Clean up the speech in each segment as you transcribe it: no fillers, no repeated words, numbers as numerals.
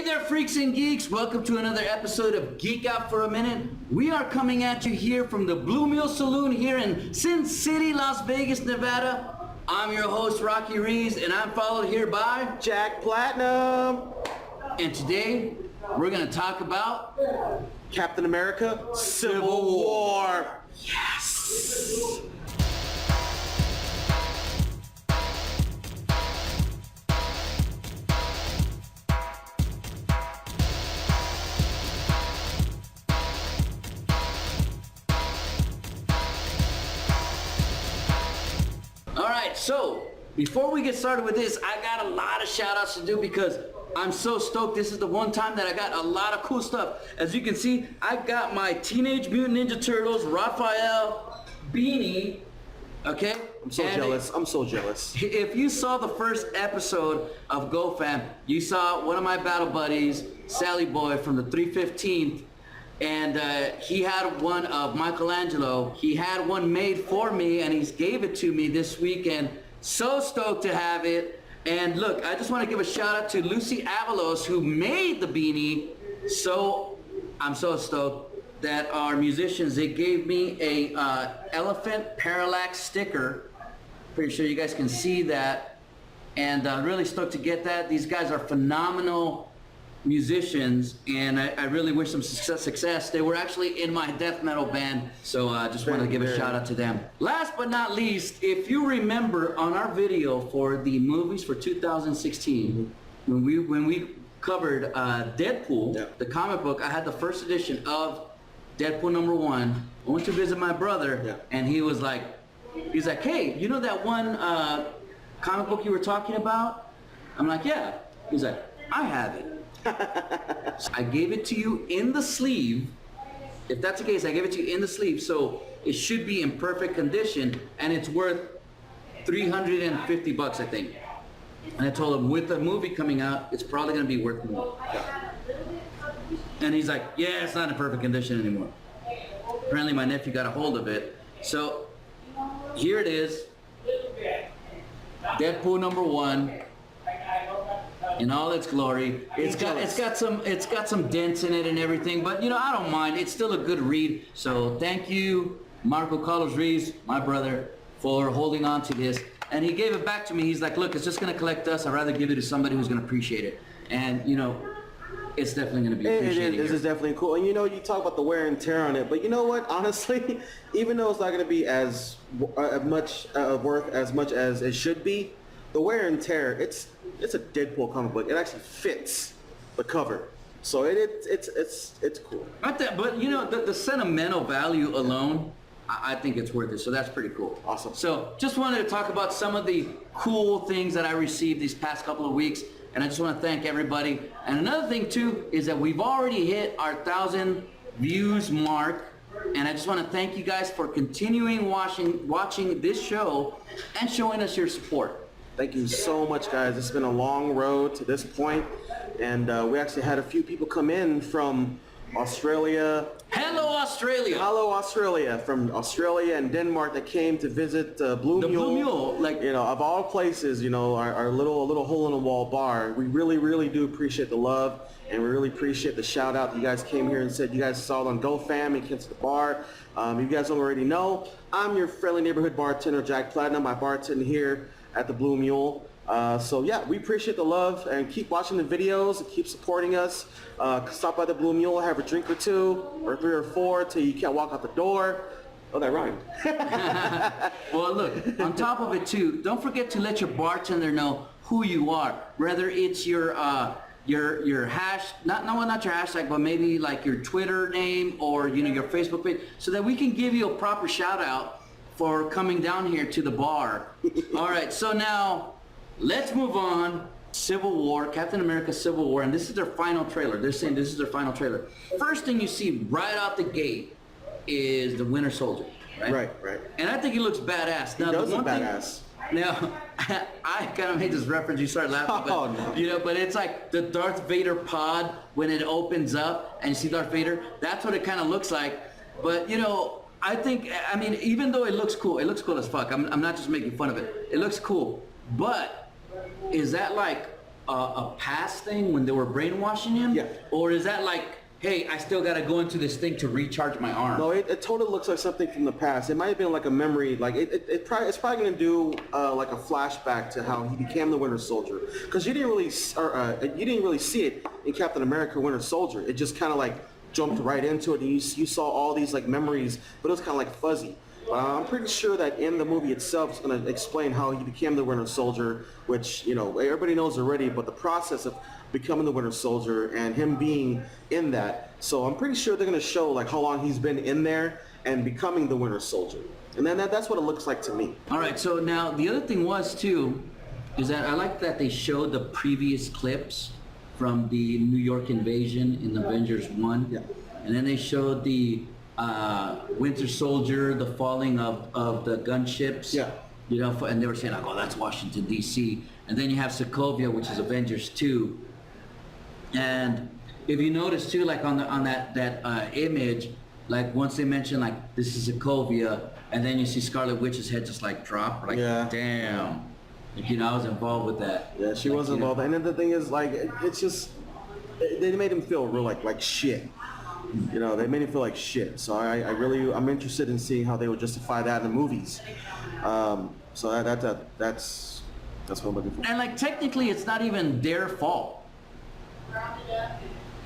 there, freaks and geeks. Welcome to another episode of Geek Out for a Minute. We are coming at you here from the Mule Saloon here in Sin City, Las Vegas, Nevada. I'm your host, Rocky Reeves, and I'm followed here by Jack Platinum. And today, we're going to talk about Captain America Civil War. Yes. Alright, so before we get started with this, I got a lot of shout outs to do because I'm so stoked. This is the one time that I got a lot of cool stuff. As you can see, I got my Teenage Mutant Ninja Turtles Raphael beanie. Okay? I'm so jealous. I'm so jealous. If you saw the first episode of GOFAM, you saw one of my battle buddies, Sally Boy from the 315th, and he had one of Michelangelo. He had one made for me, and he gave it to me this weekend. So stoked to have it. And look, I just want to give a shout out to Lucy Avalos, who made the beanie. So I'm so stoked that our musicians, they gave me a elephant parallax sticker. Pretty sure you guys can see that. And really stoked to get that. These guys are phenomenal musicians, and I really wish them success. They were actually in my death metal band, so I just want to give a shout out to them. Last but not least, if you remember on our video for the movies for 2016, when we covered Deadpool, the comic book, I had the first edition of Deadpool #1. I went to visit my brother, and he's like, hey, you know that one comic book you were talking about? I'm like, yeah. He's like, I have it. I gave it to you in the sleeve. If that's the case, I gave it to you in the sleeve, so it should be in perfect condition, and it's worth $350, I think. And I told him with the movie coming out, it's probably going to be worth more. And he's like, yeah, it's not in perfect condition anymore. Apparently my nephew got a hold of it. So here it is, Deadpool #1. In all its glory. It's got some dents in it and everything, but you know, I don't mind. It's still a good read. So thank you, Marco Carlos Reeves, my brother, for holding on to this. And he gave it back to me. He's like, look, it's just gonna collect us. I'd rather give it to somebody who's gonna appreciate it. And you know, it's definitely gonna be appreciated. This is definitely cool. And you know, you talk about the wear and tear on it, but you know what? Honestly, even though it's not gonna be as much worth as much as it should be, the wear and tear, it's a Deadpool comic book. It actually fits the cover, so it's cool. Not that, but you know, the sentimental value alone, I think it's worth it. So that's pretty cool. Awesome. So just wanted to talk about some of the cool things that I received these past couple of weeks, and I just want to thank everybody. And another thing too is that we've already hit our 1,000 views mark. And I just want to thank you guys for continuing watching this show and showing us your support. Thank you so much, guys. It's been a long road to this point, and we actually had a few people come in from Australia. Hello, Australia. Hello, Australia. From Australia and Denmark that came to visit Blue Mule. Blue Mule, like, you know, of all places, you know, our little hole in the wall bar. We really do appreciate the love, and we really appreciate the shout out that you guys came here and said you guys saw it on GoFam and came to the bar. You guys don't already know, I'm your friendly neighborhood bartender, Jack Platinum. I bartend here at the Blue Mule. So yeah, we appreciate the love, and keep watching the videos and keep supporting us. Stop by the Blue Mule, have a drink or two or 3 or 4 till you can't walk out the door. Oh, that rhymed. Well, look, on top of it too, don't forget to let your bartender know who you are. Whether it's your hash, not your hashtag, but maybe like your Twitter name or you know your Facebook page, so that we can give you a proper shout out for coming down here to the bar. All right, so now let's move on. Civil War, Captain America Civil War, and this is their final trailer. They're saying this is their final trailer. First thing you see right out the gate is the Winter Soldier, right? Right. And I think he looks badass. Now, he does look badass. Now, I kind of made this reference, you start laughing, but, no. You know, but it's like the Darth Vader pod when it opens up and you see Darth Vader. That's what it kind of looks like. But, you know, I think, I mean, even though it looks cool as fuck. I'm not just making fun of it. It looks cool. But is that like a past thing when they were brainwashing him? Yeah. Or is that like, hey, I still got to go into this thing to recharge my arm? No, it totally looks like something from the past. It might have been like a memory. Like it's probably going to do like a flashback to how he became the Winter Soldier. Because you didn't really see it in Captain America: Winter Soldier. It just kind of like jumped right into it, and you saw all these like memories, but it was kind of like fuzzy. I'm pretty sure that in the movie itself it's going to explain how he became the Winter Soldier, which, you know, everybody knows already, but the process of becoming the Winter Soldier and him being in that. So I'm pretty sure they're going to show like how long he's been in there and becoming the Winter Soldier. And then that's what it looks like to me. All right, so now the other thing was too, is that I like that they showed the previous clips from the New York invasion in Avengers 1. Yeah. And then they showed the Winter Soldier, the falling of the gunships. Yeah. You know, and they were saying like, oh, that's Washington, D.C. And then you have Sokovia, which is Avengers 2. And if you notice too, like on that image, like once they mention like this is Sokovia, and then you see Scarlet Witch's head just like drop, like damn. Like, you know, I was involved with that. Yeah, she was involved. And then the thing is, like, it's just, they made him feel real like shit. You know, they made him feel like shit. So I'm interested in seeing how they would justify that in the movies. So that's what I'm looking for. And like technically, it's not even their fault.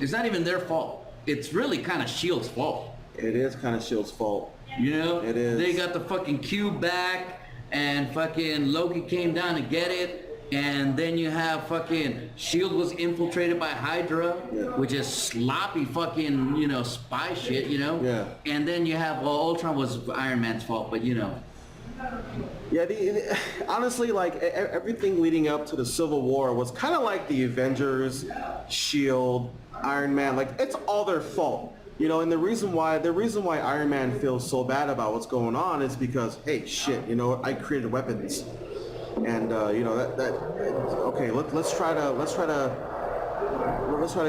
It's not even their fault. It's really kind of S.H.I.E.L.D.'s fault. It is kind of S.H.I.E.L.D.'s fault. You know? It is. They got the fucking cube back, and fucking Loki came down to get it, and then you have fucking S.H.I.E.L.D. was infiltrated by Hydra, which is sloppy fucking, you know, spy shit, you know? Yeah. And then you have, well, Ultron was Iron Man's fault, but you know. Yeah, honestly, like everything leading up to the Civil War was kind of like the Avengers, S.H.I.E.L.D., Iron Man. Like it's all their fault, you know. And the reason why Iron Man feels so bad about what's going on is because, hey, shit, you know, I created weapons, and you know okay, let's try to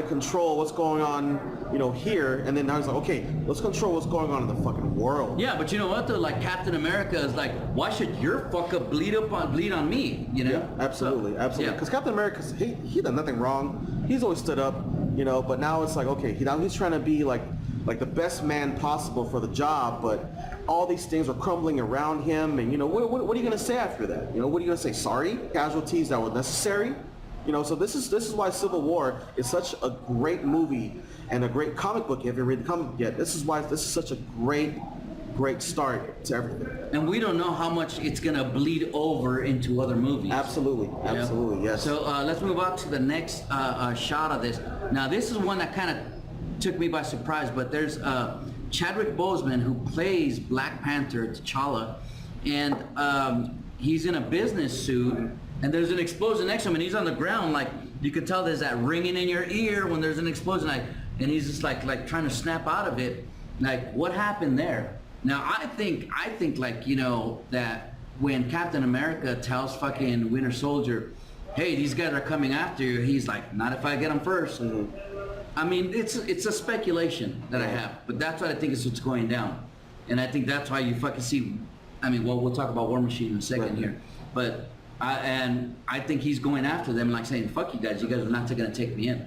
control what's going on, you know, here. And then I was like, okay, let's control what's going on in the fucking world. Yeah, but you know what though? Like Captain America is like, why should your fuck up bleed on me? You know? Yeah, absolutely. Because Captain America, he done nothing wrong. He's always stood up, you know. But now it's like, okay, now he's trying to be like the best man possible for the job. But all these things are crumbling around him, and you know, what are you gonna say after that? You know, what are you gonna say? Sorry, casualties that were necessary. You know, so this is why Civil War is such a great movie and a great comic book. If you haven't read the comic book yet, this is why this is such a great start to everything. And we don't know how much it's gonna bleed over into other movies. Absolutely, yes. So let's move on to the next shot of this. Now this is one that kind of took me by surprise, but there's Chadwick Boseman who plays Black Panther, T'Challa, and he's in a business suit. And there's an explosion next to him, and he's on the ground. Like you can tell, there's that ringing in your ear when there's an explosion. Like, and he's just like trying to snap out of it. Like, what happened there? Now, I think like, you know, that when Captain America tells fucking Winter Soldier, "Hey, these guys are coming after you," he's like, "Not if I get them first." Mm-hmm. I mean, it's a speculation that I have, but that's what I think is what's going down, and I think that's why you fucking see. I mean, well, we'll talk about War Machine in a second here, but. I think he's going after them, like saying, "Fuck you guys! You guys are not going to take me in."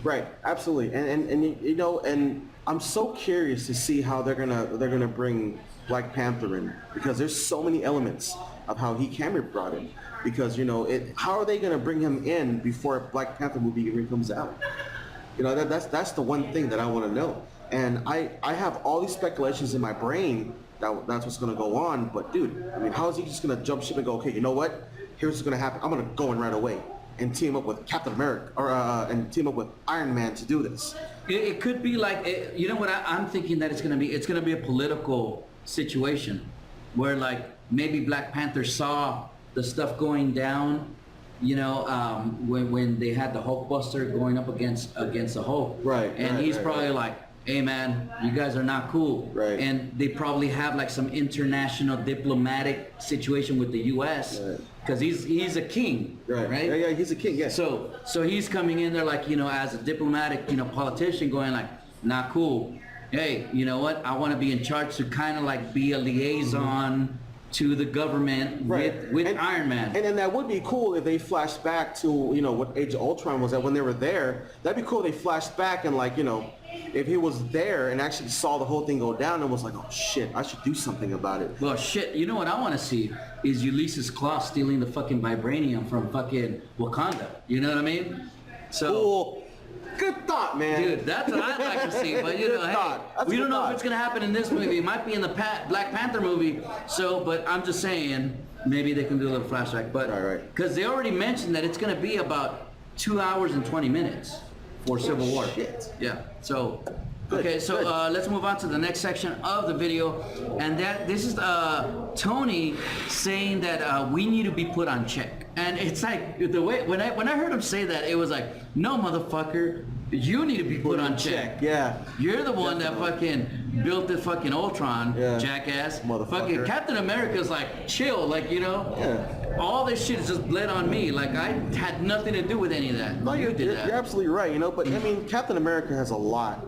Right, absolutely, and you know, and I'm so curious to see how they're gonna bring Black Panther in, because there's so many elements of how he can be brought in. Because you know, how are they gonna bring him in before Black Panther movie even comes out? You know, that's the one thing that I want to know, and I have all these speculations in my brain that's what's gonna go on. But dude, I mean, how is he just gonna jump ship and go, okay, you know what? Here's what's gonna happen. I'm gonna go in right away and team up with Captain America and team up with Iron Man to do this. It could be like, you know what I'm thinking that it's gonna be a political situation where like maybe Black Panther saw the stuff going down, you know, when they had the Hulkbuster going up against the Hulk, right? And he's probably like, "Hey man, you guys are not cool," right? And they probably have like some international diplomatic situation with the U.S. because he's a king, right? Yeah, he's a king. Yeah. So he's coming in there like, you know, as a diplomatic, you know, politician, going like, "Not cool. Hey, you know what? I want to be in charge to kind of like be a liaison to the government with Iron Man. And then that would be cool if they flashed back to, you know, what Age of Ultron was at when they were there. That'd be cool if they flashed back and, like, you know, if he was there and actually saw the whole thing go down and was like, oh shit, I should do something about it. Well, shit, you know what I want to see is Ulysses Klaue stealing the fucking vibranium from fucking Wakanda. You know what I mean? So, cool. Good thought, man. dude, that's what I'd like to see. But you know, hey, we don't know if it's gonna happen in this movie. It might be in the Black Panther movie. So, but I'm just saying, maybe they can do a little flashback. But because they already mentioned that it's gonna be about 2 hours and 20 minutes for Civil War. Shit. Yeah. So. Okay, so let's move on to the next section of the video, and this is Tony saying that we need to be put on check, and it's like the way when I heard him say that, it was like, no, motherfucker, you need to be put on check. Yeah, you're the one that fucking built the fucking Ultron, jackass. Motherfucker. Fucking Captain America's like, chill, like, you know. Yeah. All this shit is just bled on me. Like, I had nothing to do with any of that. No, you did that. You're absolutely right. You know, but I mean, Captain America has a lot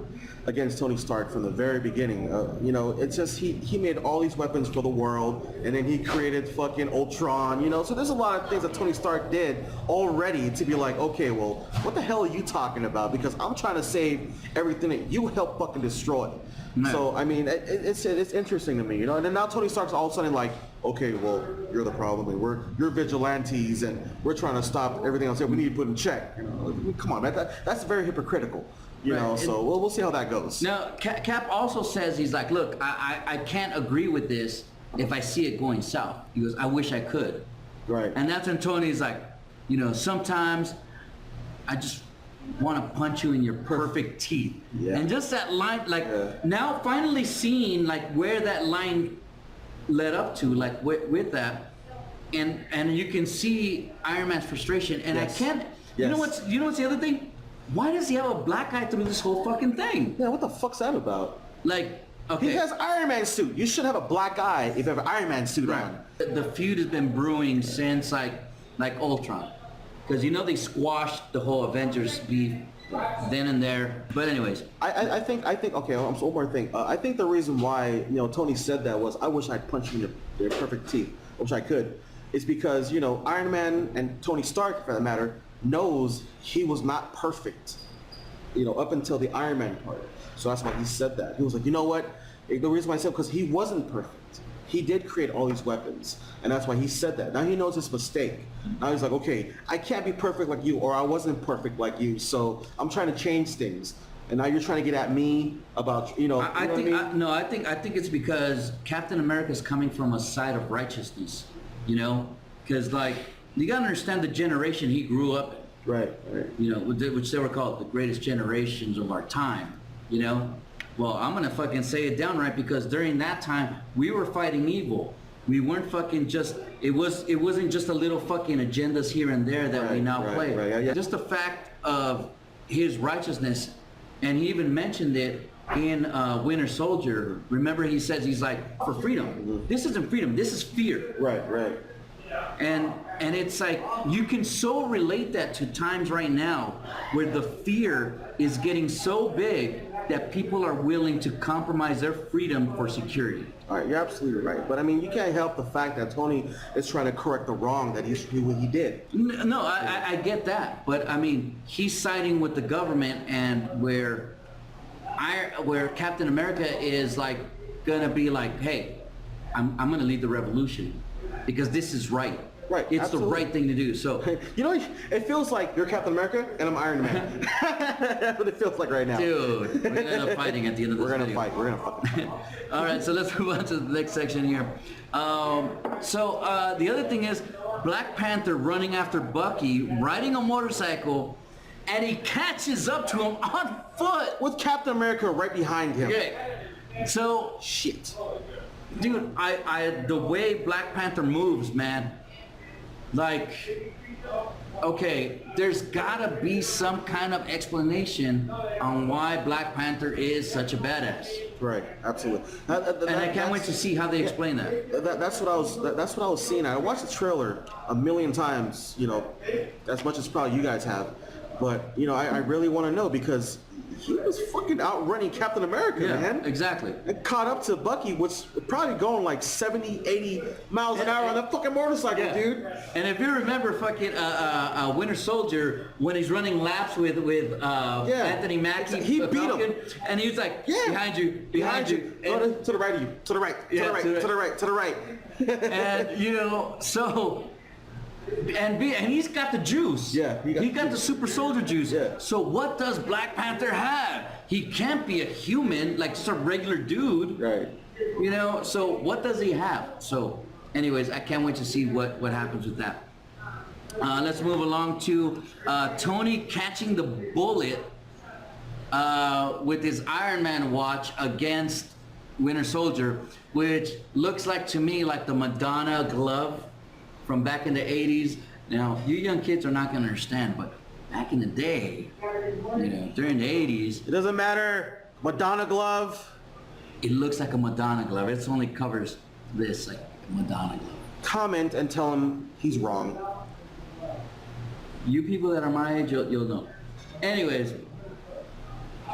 against Tony Stark from the very beginning. You know, it's just he made all these weapons for the world, and then he created fucking Ultron, you know, so there's a lot of things that Tony Stark did already to be like, okay, well, what the hell are you talking about? Because I'm trying to save everything that you helped fucking destroy. No. So, I mean, it's interesting to me, you know, and then now Tony Stark's all of a sudden like, okay, well, you're the problem, and you're vigilantes, and we're trying to stop everything else here. We need to put in check. You know, come on, man, that's very hypocritical. You know, so we'll see how that goes. Now, Cap also says, he's like, look, I can't agree with this if I see it going south. He goes, I wish I could. Right. And that's when Tony's like, you know, sometimes I just want to punch you in your perfect teeth. Yeah. And just that line, like, now finally seeing, like, where that line led up to, like, with that, and you can see Iron Man's frustration, and I can't, you know what's the other thing? Why does he have a black eye through this whole fucking thing? Yeah, what the fuck's that about? Like, okay. He has Iron Man suit. You should have a black eye if you have an Iron Man suit on. The feud has been brewing since like Ultron. Because you know they squashed the whole Avengers beef then and there. But anyways. I think, okay, one more thing. I think the reason why, you know, Tony said that was, I wish I'd punch you in your perfect teeth. I wish I could. It's because, you know, Iron Man and Tony Stark, for that matter, knows he was not perfect, you know, up until the Iron Man part. So that's why he said that. He was like, you know what? The reason why I said, because he wasn't perfect. He did create all these weapons, and that's why he said that. Now he knows his mistake. Now he's like, okay, I can't be perfect like you, or I wasn't perfect like you, so I'm trying to change things. And now you're trying to get at me about, you know. I think it's because Captain America is coming from a side of righteousness, you know, because like, you gotta understand the generation he grew up in. Right. You know, which they were called the greatest generations of our time, you know? Well, I'm gonna fucking say it downright, because during that time, we were fighting evil. We weren't fucking just, it wasn't just a little fucking agendas here and there that we now play. Yeah. Just the fact of his righteousness, and he even mentioned it in Winter Soldier. Remember, he says, he's like, for freedom. Mm-hmm. This isn't freedom, this is fear. Right. And it's like, you can so relate that to times right now where the fear is getting so big that people are willing to compromise their freedom for security. All right, you're absolutely right. But I mean, you can't help the fact that Tony is trying to correct the wrong that he did. No, I get that. But I mean, he's siding with the government, and where Captain America is like gonna be like, hey, I'm gonna lead the revolution because this is right. Right, it's absolutely the right thing to do. So, you know, it feels like you're Captain America and I'm Iron Man. That's what it feels like right now. Dude, we're gonna end up fighting at the end of this video. We're gonna fight. All right, so let's move on to the next section here. The other thing is Black Panther running after Bucky, riding a motorcycle, and he catches up to him on foot with Captain America right behind him. Okay, so shit, dude, the way Black Panther moves, man. Like, okay, there's gotta be some kind of explanation on why Black Panther is such a badass. Right, absolutely. And I can't wait to see how they explain that. That's what I was seeing. I watched the trailer a million times, you know, as much as probably you guys have. But, you know, I really want to know, because he was fucking outrunning Captain America, man. Exactly. And caught up to Bucky, was probably going like 70, 80 miles an hour on that fucking motorcycle, dude. And if you remember fucking Winter Soldier, when he's running laps with Anthony Mackie, he beat him. and he was like, behind you. To the right of you, to the right, to the right, to the right. And you know, so and he's got the juice. Yeah, he got the super soldier juice. Yeah. So what does Black Panther have? He can't be a human, like just a regular dude. Right. You know, so what does he have? So anyways, I can't wait to see what happens with that. Let's move along to Tony catching the bullet with his Iron Man watch against Winter Soldier, which looks like to me like the Madonna glove from back in the 80s. Now, you young kids are not going to understand, but back in the day, you know, during the 80s, It doesn't matter. Madonna glove. it looks like a Madonna glove. It only covers this, like a Madonna glove. Comment and tell him he's wrong. You people that are my age, you'll know. Anyways,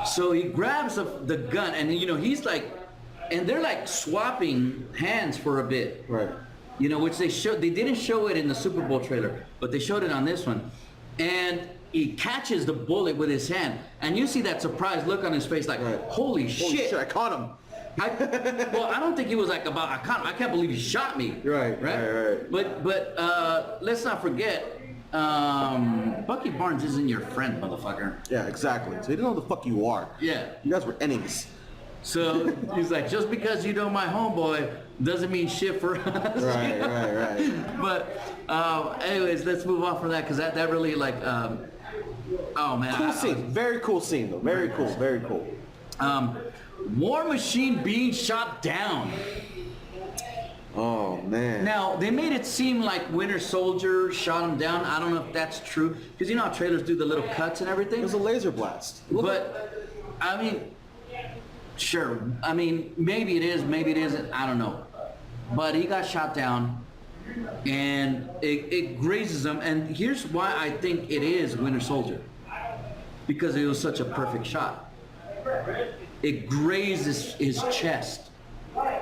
so he grabs the gun, and you know, he's like, and they're like swapping hands for a bit. Right. You know, which they didn't show it in the Super Bowl trailer, but they showed it on this one. And he catches the bullet with his hand, and you see that surprised look on his face, like, holy shit, I caught him. well, I don't think he was like I can't believe he shot me. Right. But let's not forget, Bucky Barnes isn't your friend, motherfucker. Yeah, exactly. So he didn't know who the fuck you are. Yeah. You guys were enemies. So he's like, just because you know my homeboy doesn't mean shit for us. Right. But anyways, let's move on from that, because that really like, oh man. Cool scene. Very cool scene though. Very cool. War Machine being shot down. Oh man. Now, they made it seem like Winter Soldier shot him down. I don't know if that's true, because you know how trailers do the little cuts and everything? It was a laser blast. But, I mean, sure. I mean, maybe it is, maybe it isn't. I don't know. But he got shot down, and it grazes him. And here's why I think it is Winter Soldier. Because it was such a perfect shot. It grazes his chest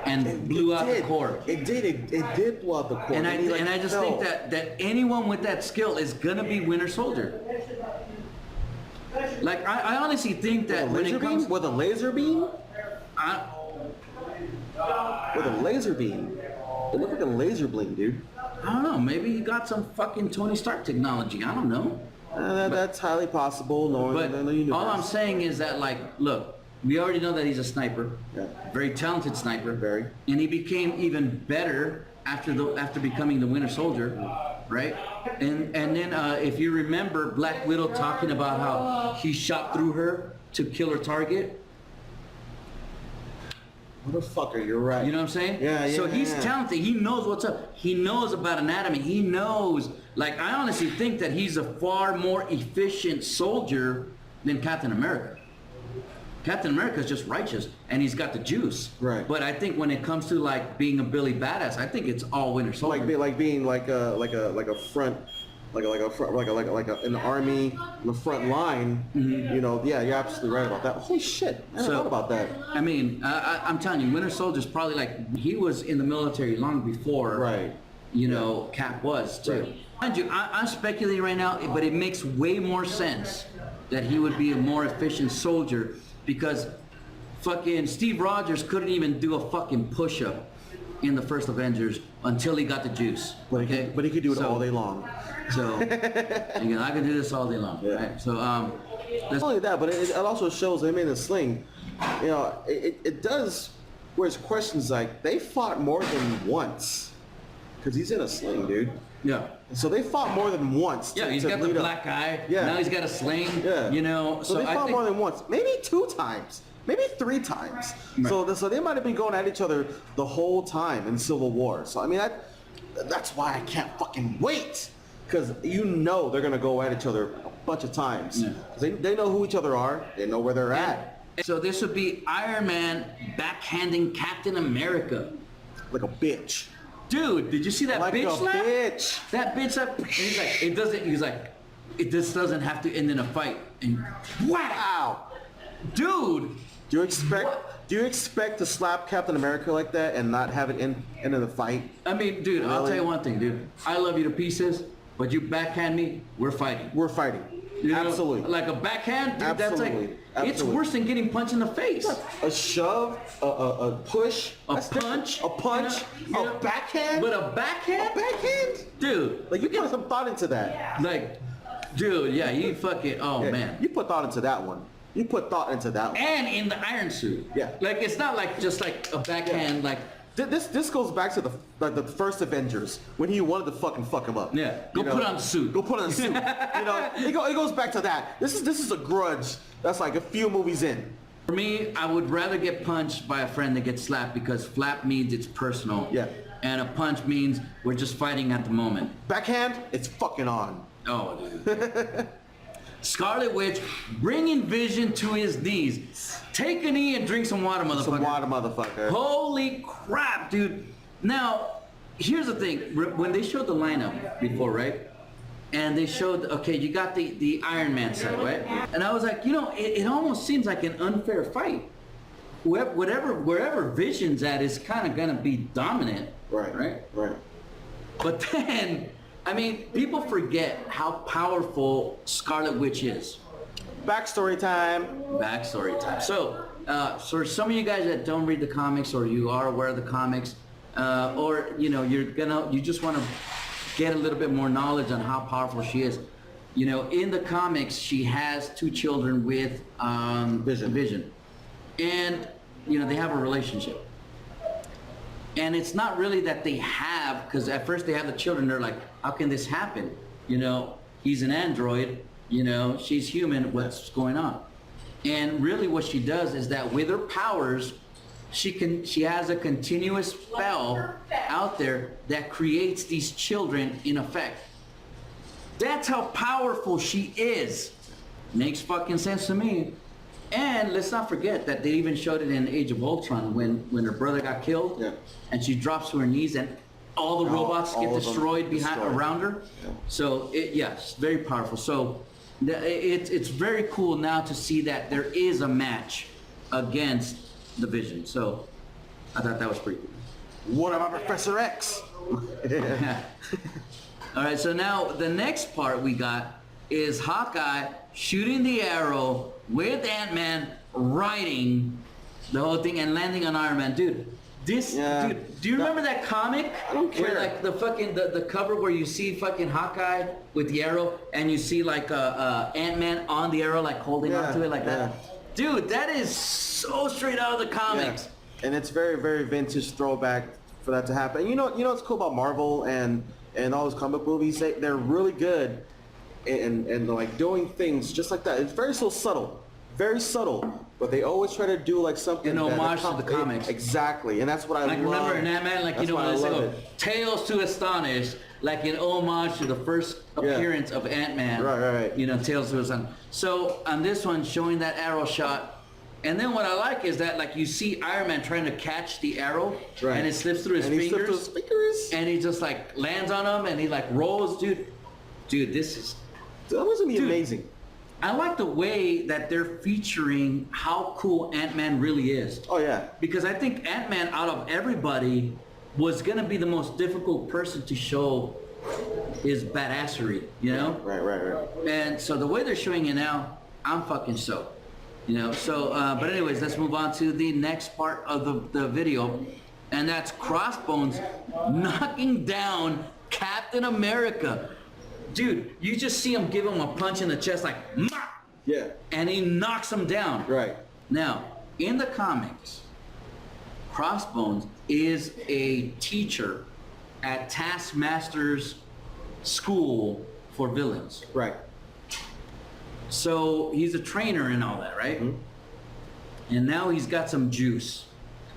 and blew out the cord. It did blow out the cord. And I just think that anyone with that skill is gonna be Winter Soldier. Like I honestly think that when it comes with a laser beam, with a laser beam, it looked like a laser beam, dude. I don't know. Maybe he got some fucking Tony Stark technology. I don't know. That's highly possible. But all I'm saying is that, like, look, we already know that he's a sniper. Yeah. Very talented sniper. Very. And he became even better after becoming the Winter Soldier, right? And then if you remember Black Widow talking about how he shot through her to kill her target. Motherfucker, you're right. You know what I'm saying? Yeah. So he's talented. He knows what's up. He knows about anatomy. He knows. Like, I honestly think that he's a far more efficient soldier than Captain America. Captain America is just righteous, and he's got the juice. Right. But I think when it comes to like being a Billy Badass, I think it's all Winter Soldier. Like being like a front. Like an army on the front line, you know. Yeah, you're absolutely right about that. Holy shit, I never thought about that. I mean, I'm telling you, Winter Soldier's probably like, he was in the military long before, right? You know, Cap was too. Right. Mind you, I'm speculating right now, but it makes way more sense that he would be a more efficient soldier, because fucking Steve Rogers couldn't even do a fucking push-up in the first Avengers until he got the juice. But he could do it all day long. So, again, I can do this all day long, right? So, not only that, but it also shows him in a sling. You know, it does raise questions like, they fought more than once, because he's in a sling, dude. Yeah. So they fought more than once. Yeah, he's got the black eye. Yeah. Now he's got a sling. Yeah. You know, so they fought more than once, maybe 2 times. Maybe 3 times. Right. So they might have been going at each other the whole time in Civil War. So I mean, that's why I can't fucking wait, because you know they're gonna go at each other a bunch of times. Yeah. They know who each other are. They know where they're at. So this would be Iron Man backhanding Captain America. Like a bitch. Dude, did you see that like bitch a slap? Bitch. That bitch slap. And he's like, it doesn't. He's like, it just doesn't have to end in a fight. And wow. Dude. Do you expect to slap Captain America like that and not have it end of the fight? I mean, dude, I'll Really? tell you one thing, dude. I love you to pieces, but you backhand me, we're fighting. We're fighting. You know, Absolutely. like a backhand, dude, Absolutely. it's Absolutely. worse than getting punched in the face. A shove, a push, A that's different. punch, a punch, you know, a backhand. But a backhand? A backhand? Dude, Like you put some thought into that. like, dude, yeah, you fucking, oh Yeah, man. You put thought into that one. You put thought into that one. And in the iron suit. Yeah. Like, it's not like just like a backhand, like, This goes back to the first Avengers when he wanted to fucking fuck him up. yeah, go You know? put on the suit. Go put on the suit. It goes back to that. This is a grudge that's like a few movies in. For me, I would rather get punched by a friend than get slapped because flap means it's personal. Yeah. And a punch means we're just fighting at the moment. Backhand, it's fucking on. Oh, dude. Scarlet Witch bringing Vision to his knees. Take a knee and drink some water, motherfucker. Some water, motherfucker. Holy crap, dude. Now, here's the thing. When they showed the lineup before, right? And they showed, okay, you got the Iron Man set, right? And I was like, it almost seems like an unfair fight. Wherever Vision's at is kind of going to be dominant. Right? But then, I mean, people forget how powerful Scarlet Witch is. Backstory time. Backstory time. So, for some of you guys that don't read the comics, or you are aware of the comics, or you just want to get a little bit more knowledge on how powerful she is. In the comics, she has 2 children with Vision, and they have a relationship. And it's not really that they have, because at first they have the children, they're like, how can this happen? He's an android, she's human, what's going on? And really what she does is that with her powers, she has a continuous spell out there that creates these children in effect. That's how powerful she is. Makes fucking sense to me. And let's not forget that they even showed it in Age of Ultron when her brother got killed, Yeah. and she drops to her knees and all the robots all get of them destroyed destroyed. around her. Yeah. So it's very powerful. So it's very cool now to see that there is a match against the Vision. So I thought that was pretty cool. What about Professor X? All right, so now the next part we got is Hawkeye shooting the arrow with Ant-Man riding the whole thing and landing on Iron Man. Dude, dude, do you remember that comic? I don't care. Where, like, the fucking, the cover where you see fucking Hawkeye with the arrow and you see like Ant-Man on the arrow, like holding onto it like that? Dude, that is so straight out of the comics. Yeah. And it's very, very vintage throwback for that to happen. You know what's cool about Marvel and all those comic movies? They're really good and like doing things just like that. It's very subtle, but they always try to do like something An homage to the comics. Exactly, and that's what I Like love. remember in Ant-Man, like That's when why I they say, love oh, it. Tales to Astonish, like an homage to the first appearance of Ant-Man. Right. Tales to Astonish. So on this one, showing that arrow shot, and then what I like is that like you see Iron Man trying to catch the arrow, Right. and it slips through his fingers, and he just like lands on him, and he like rolls, dude. This is. That was gonna be amazing. I like the way that they're featuring how cool Ant-Man really is. Oh yeah. Because I think Ant-Man, out of everybody, was gonna be the most difficult person to show his badassery, Right. And so the way they're showing it now, I'm fucking stoked. So, but anyways, let's move on to the next part of the video. And that's Crossbones knocking down Captain America. Dude, you just see him give him a punch in the chest like, "Ma!" Yeah. And he knocks him down. Right. Now, in the comics, Crossbones is a teacher at Taskmaster's school for villains. Right. So he's a trainer and all that, right? Mm-hmm. And now he's got some juice.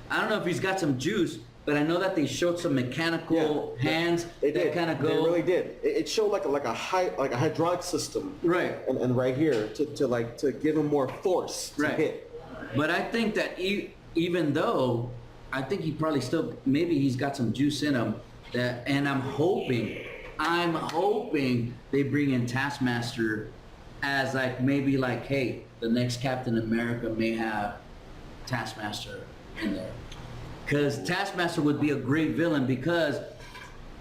I don't know if he's got some juice, but I know that they showed some mechanical hands They that did. kind of go. They really did. It showed like a hydraulic system. Right. And right here to give him more force to hit. But I think that even though I think he probably still maybe he's got some juice in him and I'm hoping they bring in Taskmaster as like maybe like, hey, the next Captain America may have Taskmaster in there. Because Taskmaster would be a great villain because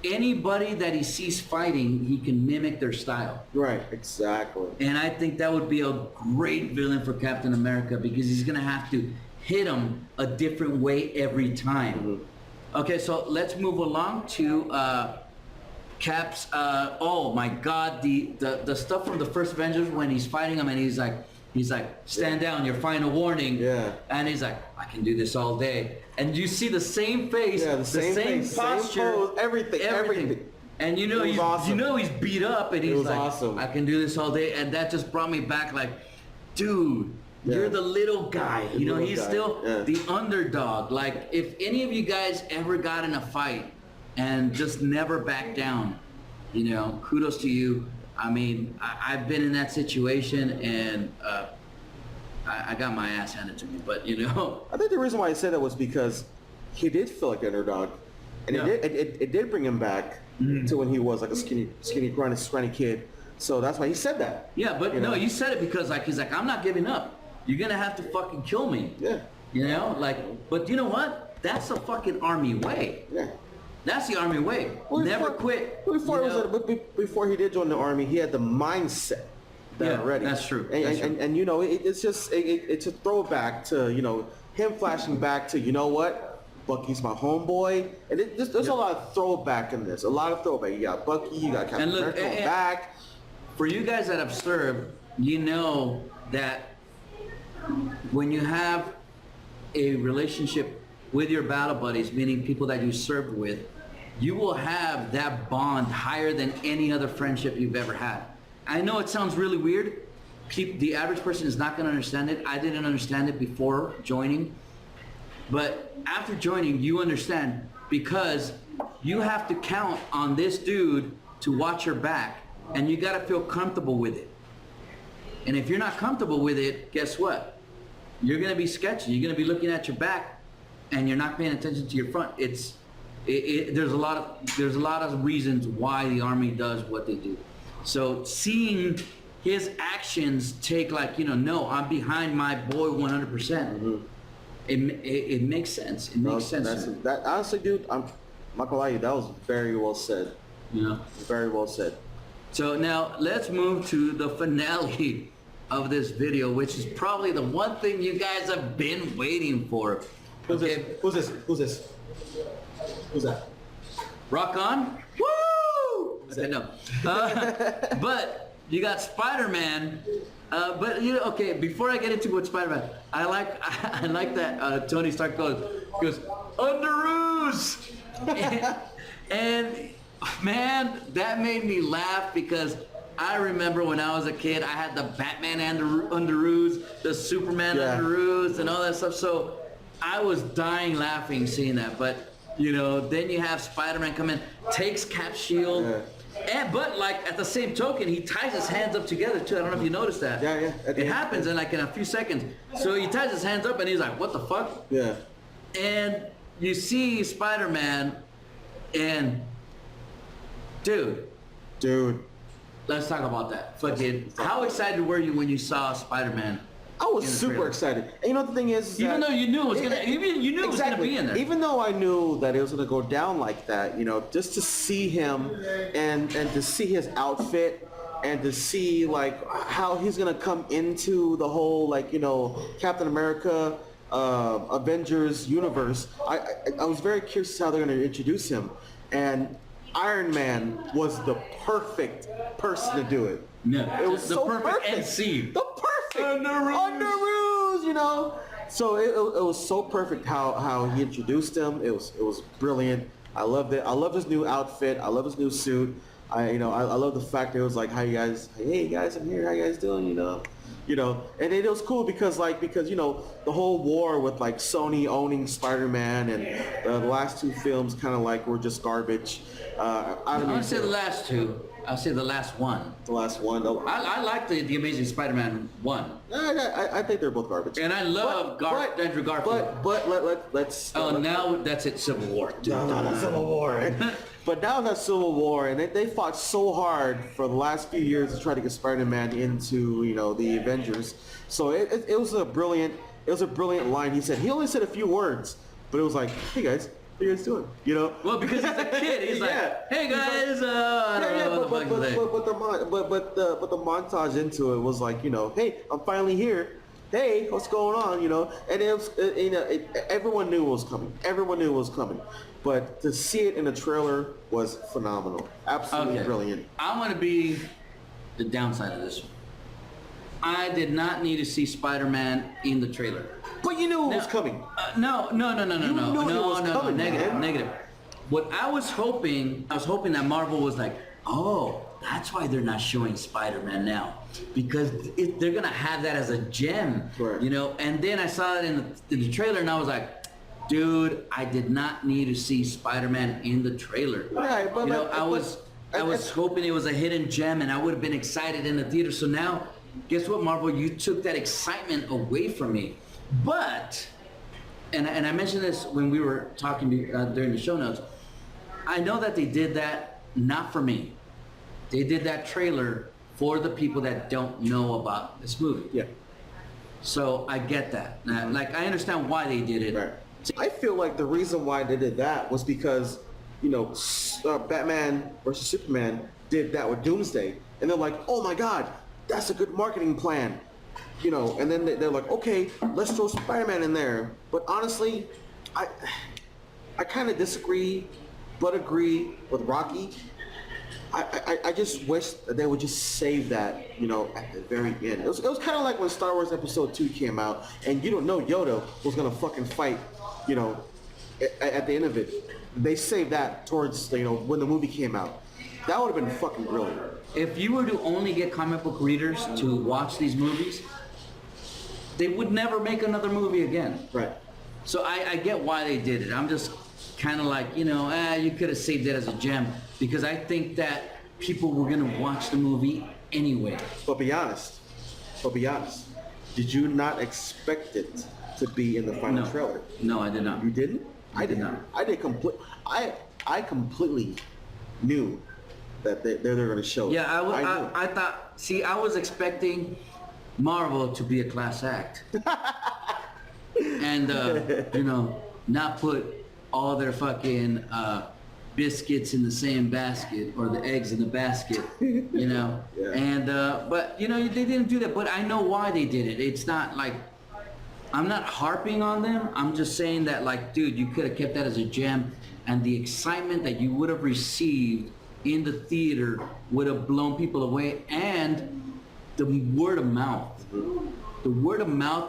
anybody that he sees fighting, he can mimic their style. Right, exactly. And I think that would be a great villain for Captain America because he's going to have to hit him a different way every time. Okay, so let's move along to Cap's, oh my God, the stuff from the first Avengers when he's fighting him and he's like, stand down, your final warning. Yeah. And he's like, I can do this all day. And you see the same face, Yeah, the same face, posture, same pose, everything. And you know It was awesome. he's beat up and he's like, awesome. I can do this all day. And that just brought me back like, dude, you're the little guy. You know, he's still the underdog. Like, if any of you guys ever got in a fight and just never backed down, you know, kudos to you. I mean, I've been in that situation and I got my ass handed to me, but you know. I think the reason why I said that was because he did feel like an underdog, and it did bring him back to when he was like a skinny, scrawny kid. So that's why he said that. Yeah, but no, you said it because like he's like, I'm not giving up. You're gonna have to fucking kill me. Yeah. You know, like, but you know what? That's the fucking army way. Yeah. That's the army way. Never quit. Before he did join the army, he had the mindset already. That's true. And you know, it's just it's a throwback to, you know, him flashing back to, you know what, Bucky's my homeboy, and there's a lot of throwback in this. A lot of throwback. You got Bucky, you got Captain America going back. For you guys that have served, you know that when you have a relationship with your battle buddies, meaning people that you served with, you will have that bond higher than any other friendship you've ever had. I know it sounds really weird. The average person is not going to understand it. I didn't understand it before joining. But after joining, you understand because you have to count on this dude to watch your back, and you got to feel comfortable with it. And if you're not comfortable with it, guess what? You're going to be sketchy. You're going to be looking at your back, and you're not paying attention to your front. There's a lot of reasons why the army does what they do. So seeing his actions take like, you know, no, I'm behind my boy 100%. It makes sense. It makes sense. That honestly, dude, I'm not gonna lie to you, that was very well said. Yeah. Very well said. So now let's move to the finale of this video, which is probably the one thing you guys have been waiting for. Who's this? Who's that? Rock on? Woo! Okay, no. But you got Spider-Man. But you know, okay. Before I get into what Spider-Man, I like that Tony Stark goes Underoos, and man, that made me laugh because I remember when I was a kid, I had the Batman Underoos, the Superman Underoos, and all that stuff. So I was dying laughing seeing that. But you know, then you have Spider-Man come in, takes Cap's shield. Yeah. But like at the same token, he ties his hands up together too. I don't know if you noticed that. Yeah. It happens in like in a few seconds. So he ties his hands up and he's like, "What the fuck?" Yeah. And you see Spider-Man, and dude, let's talk about that. Fucking, how excited were you when you saw Spider-Man? I was super excited. And you know the thing is even though you knew it was gonna, it was gonna be in there. Even though I knew that it was gonna go down like that, you know, just to see him and to see his outfit and to see like how he's gonna come into the whole like, you know, Captain America, Avengers universe. I was very curious how they're gonna introduce him, and Iron Man was the perfect person to do it. No, it was the perfect MC. The perfect Underoos, you know. So it was so perfect how he introduced him. It was brilliant. I loved it. I love his new outfit. I love his new suit. I love the fact that it was like, hey guys, I'm here. How you guys doing? You know, and it was cool because you know the whole war with like Sony owning Spider-Man and the last two films kind of like were just garbage. I don't say the last two. I'll say the last one. The last one. I like the Amazing Spider-Man 1. I think they're both garbage. And I love Andrew Garfield. But let's. Now that's it, Civil War. No, Civil War. But now that's Civil War, and they fought so hard for the last few years to try to get Spider-Man into the Avengers. So it was a brilliant line. He said he only said a few words, but it was like, hey guys. What are you guys doing? Well, because he's a kid, he's like, hey guys, I don't know what the fuck is that. But the montage into it was like, hey, I'm finally here. Hey, what's going on? And it was, everyone knew it was coming. Everyone knew it was coming. But to see it in the trailer was phenomenal. Absolutely brilliant. I'm gonna be the downside of this one. I did not need to see Spider-Man in the trailer. But you knew it was coming. No. Negative. What I was hoping that Marvel was like, oh, that's why they're not showing Spider-Man now, because they're gonna have that as a gem, right. And then I saw it in the trailer, and I was like, dude, I did not need to see Spider-Man in the trailer. Right, but I was hoping it was a hidden gem, and I would have been excited in the theater. So now, guess what, Marvel? You took that excitement away from me. But, and I mentioned this when we were talking during the show notes, I know that they did that not for me. They did that trailer for the people that don't know about this movie. Yeah. So I get that. Like, I understand why they did it. Right. I feel like the reason why they did that was because, Batman versus Superman did that with Doomsday. And they're like, oh my God, that's a good marketing plan. And then they're like, okay, let's throw Spider-Man in there. But honestly, I kind of disagree, but agree with Rocky. I just wish that they would just save that, at the very end. It was kind of like when Star Wars Episode 2 came out, and you don't know Yoda was gonna fucking fight, at the end of it. They saved that towards, when the movie came out. That would have been fucking brilliant. If you were to only get comic book readers to watch these movies, they would never make another movie again. Right. So I get why they did it. I'm just kind of like, you could have saved it as a gem, because I think that people were going to watch the movie anyway. But be honest. Did you not expect it to be in the final trailer? No, I did not. You didn't? I did not. I completely knew that they're going to show it. Yeah, I thought, see, I was expecting Marvel to be a class act. And, not put all their fucking biscuits in the same basket, or the eggs in the basket, Yeah. And, but, they didn't do that. But I know why they did it. It's not like, I'm not harping on them. I'm just saying that, like, dude, you could have kept that as a gem, and the excitement that you would have received in the theater would have blown people away, and the word of mouth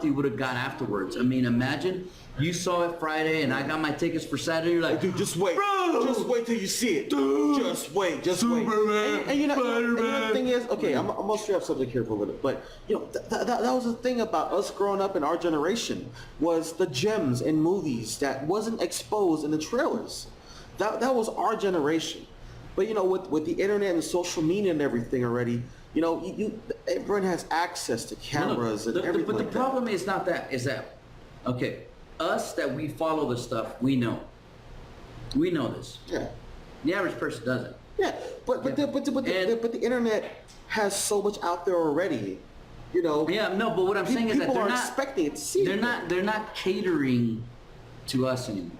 you would have got afterwards. I mean, imagine you saw it Friday and I got my tickets for Saturday. You're like, dude, just wait. Bro! Just wait till you see it. Dude! Just wait. Superman, And Spider-Man. the thing is, okay, I'm gonna straight up subject here for a little bit, but that was the thing about us growing up in our generation, was the gems in movies that wasn't exposed in the trailers. That was our generation. But with the internet and social media and everything already, everyone has access to cameras and everything. But the problem is not that. Is that, okay, us that we follow this stuff, we know this. Yeah. The average person doesn't. Yeah, but the internet has so much out there already. Yeah, no, but what I'm saying is that people are expecting it to see. They're not catering to us anymore.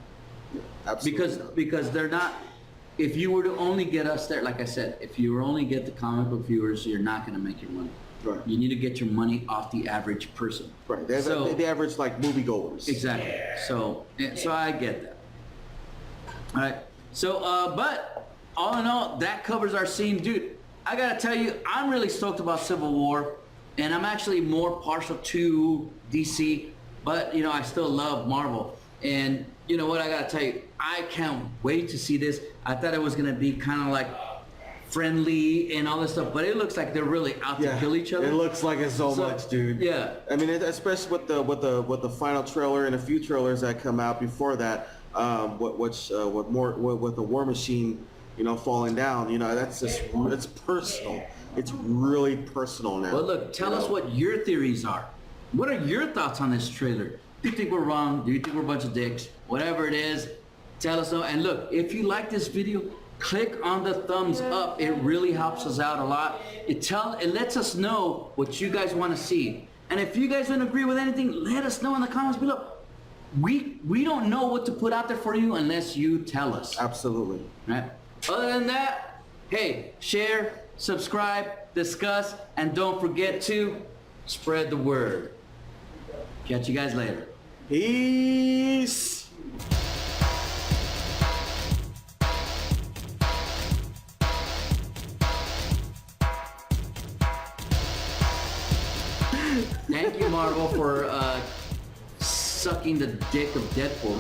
Absolutely. Because they're not. If you were to only get us there, like I said, if you were only get the comic book viewers, you're not going to make your money. Right. You need to get your money off the average person. Right. The average, like, moviegoers. Exactly. So I get that. All right. So, but all in all, that covers our scene. Dude, I got to tell you, I'm really stoked about Civil War, and I'm actually more partial to DC, but, I still love Marvel. And you know what, I gotta tell you, I can't wait to see this. I thought it was gonna be kind of like friendly and all this stuff, but it looks like they're really out to kill each other. It looks like it so much, dude. Yeah. I mean, especially with the final trailer and a few trailers that come out before that, with the War Machine, falling down. That's just, it's personal. It's really personal now. Well, look, tell us what your theories are. What are your thoughts on this trailer? Do you think we're wrong? Do you think we're a bunch of dicks? Whatever it is, tell us so. And look, if you like this video, click on the thumbs up. It really helps us out a lot. It lets us know what you guys want to see. And if you guys don't agree with anything, let us know in the comments below. We don't know what to put out there for you unless you tell us. Absolutely. Right? Other than that, hey, share, subscribe, discuss, and don't forget to spread the word. Catch you guys later. Peace. Thank you, Marvel, for sucking the dick of Deadpool.